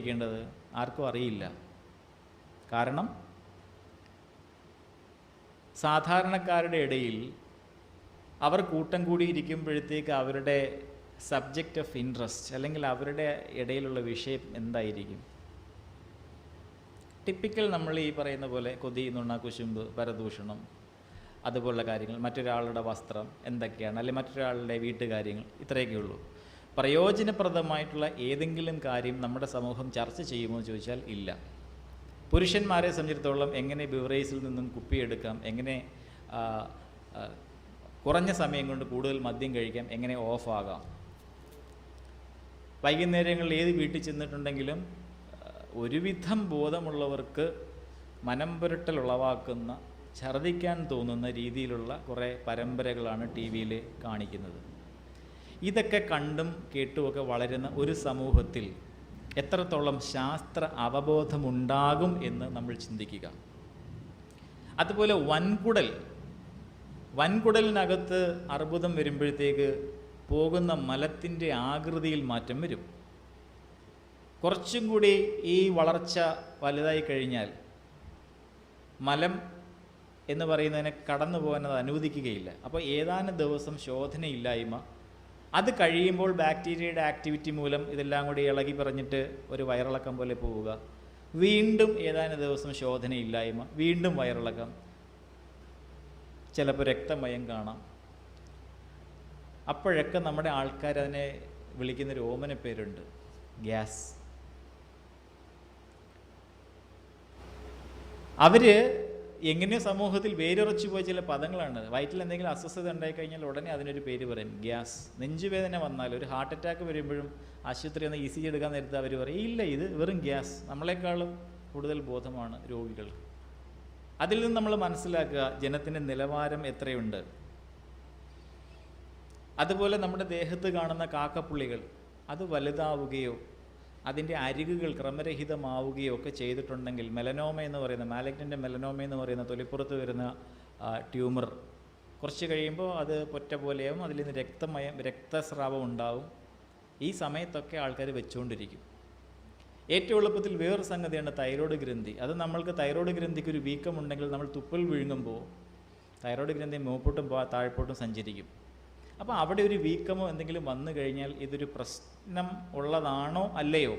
ിക്കേണ്ടത് ആർക്കും അറിയില്ല. കാരണം സാധാരണക്കാരുടെ ഇടയിൽ അവർ കൂട്ടം കൂടിയിരിക്കുമ്പോഴത്തേക്ക് അവരുടെ സബ്ജക്റ്റ് ഓഫ് ഇൻട്രസ്റ്റ് അല്ലെങ്കിൽ അവരുടെ ഇടയിലുള്ള വിഷയം എന്തായിരിക്കും? ടിപ്പിക്കൽ നമ്മൾ ഈ പറയുന്ന പോലെ കൊതി, നുണ, കുശുമ്പ്, പരദൂഷണം, അതുപോലുള്ള കാര്യങ്ങൾ, മറ്റൊരാളുടെ വസ്ത്രം എന്തൊക്കെയാണ്, അല്ലെങ്കിൽ മറ്റൊരാളുടെ വീട്ടുകാര്യങ്ങൾ, ഇത്രയൊക്കെ ഉള്ളൂ. പ്രയോജനപ്രദമായിട്ടുള്ള ഏതെങ്കിലും കാര്യം നമ്മുടെ സമൂഹം ചർച്ച ചെയ്യുമോ എന്ന് ചോദിച്ചാൽ ഇല്ല. പുരുഷന്മാരെ സംബന്ധിച്ചിടത്തോളം എങ്ങനെ ബിവറേജിൽ നിന്നും കുപ്പിയെടുക്കാം, എങ്ങനെ കുറഞ്ഞ സമയം കൊണ്ട് കൂടുതൽ മദ്യം കഴിക്കാം, എങ്ങനെ ഓഫാകാം. വൈകുന്നേരങ്ങളിൽ ഏത് വീട്ടിൽ ചെന്നിട്ടുണ്ടെങ്കിലും ഒരുവിധം ബോധമുള്ളവർക്ക് മനം പുരട്ടൽ ഉളവാക്കുന്ന, ഛർദ്ദിക്കാൻ തോന്നുന്ന രീതിയിലുള്ള കുറേ പരമ്പരകളാണ് ടി വിയിൽ കാണിക്കുന്നത്. ഇതൊക്കെ കണ്ടും കേട്ടുമൊക്കെ വളരുന്ന ഒരു സമൂഹത്തിൽ എത്രത്തോളം ശാസ്ത്ര അവബോധമുണ്ടാകും എന്ന് നമ്മൾ ചിന്തിക്കുക. അതുപോലെ വൻകുടലിനകത്ത് അർബുദം വരുമ്പോഴത്തേക്ക് പോകുന്ന മലത്തിൻ്റെ ആകൃതിയിൽ മാറ്റം വരും. കുറച്ചും കൂടി ഈ വളർച്ച വലുതായി കഴിഞ്ഞാൽ മലം എന്ന് പറയുന്നതിനെ കടന്നു പോകാൻ അത് അനുവദിക്കുകയില്ല. അപ്പോൾ ഏതാനും ദിവസം ശോധനയില്ലായ്മ, അത് കഴിയുമ്പോൾ ബാക്ടീരിയയുടെ ആക്ടിവിറ്റി മൂലം ഇതെല്ലാം കൂടി ഇളകി പറഞ്ഞിട്ട് ഒരു വയറിളക്കം പോലെ പോവുക, വീണ്ടും ഏതാനും ദിവസം ശോധനയില്ലായ്മ, വീണ്ടും വയറിളക്കം, ചിലപ്പോൾ രക്തമയം കാണാം. അപ്പോഴൊക്കെ നമ്മുടെ ആൾക്കാർ അതിനെ വിളിക്കുന്നൊരു ഓമന പേരുണ്ട്, ഗ്യാസ്. അവർ എങ്ങനെയോ സമൂഹത്തിൽ വേരുറച്ചു പോയ ചില പദങ്ങളാണ്. വയറ്റിൽ എന്തെങ്കിലും അസ്വസ്ഥത ഉണ്ടായിക്കഴിഞ്ഞാൽ ഉടനെ അതിനൊരു പേര് പറയും, ഗ്യാസ്. നെഞ്ചുവേദന വന്നാൽ, ഒരു ഹാർട്ട് അറ്റാക്ക് വരുമ്പോഴും ആശുപത്രി ഒന്ന് ECG എടുക്കാൻ നേരത്തെ അവർ പറയും, ഇല്ല, ഇത് വെറും ഗ്യാസ്. നമ്മളെക്കാളും കൂടുതൽ ബോധമാണ് രോഗികൾ. അതിൽ നിന്ന് നമ്മൾ മനസ്സിലാക്കുക ജനത്തിൻ്റെ നിലവാരം എത്രയുണ്ട്. അതുപോലെ നമ്മുടെ ദേഹത്ത് കാണുന്ന കാക്കപ്പുള്ളികൾ അത് വലുതാവുകയോ അതിൻ്റെ അരികുകൾ ക്രമരഹിതമാവുകയോ ഒക്കെ ചെയ്തിട്ടുണ്ടെങ്കിൽ മെലനോമ എന്ന് പറയുന്ന, മാലിഗ്നൻ്റ് മെലനോമ എന്ന് പറയുന്ന തൊലിപ്പുറത്ത് വരുന്ന ട്യൂമർ കുറച്ച് കഴിയുമ്പോൾ അത് പൊറ്റ പോലെയാവും, അതിൽ നിന്ന് രക്തസ്രാവം ഉണ്ടാവും. ഈ സമയത്തൊക്കെ ആൾക്കാർ വെച്ചുകൊണ്ടിരിക്കും. ഏറ്റവും എളുപ്പത്തിൽ വേറൊരു സംഗതിയാണ് തൈറോയ്ഡ് ഗ്രന്ഥി. അത് നമ്മൾക്ക് തൈറോയ്ഡ് ഗ്രന്ഥിക്ക് ഒരു വീക്കമുണ്ടെങ്കിൽ നമ്മൾ തുപ്പൽ വിഴുങ്ങുമ്പോൾ തൈറോയ്ഡ് ഗ്രന്ഥി മുമ്പോട്ടും താഴ്പോട്ടും സഞ്ചരിക്കും. അപ്പോൾ അവിടെ ഒരു വീക്കമോ എന്തെങ്കിലും വന്നു കഴിഞ്ഞാൽ ഇതൊരു പ്രശ്നം ഉള്ളതാണോ അല്ലയോ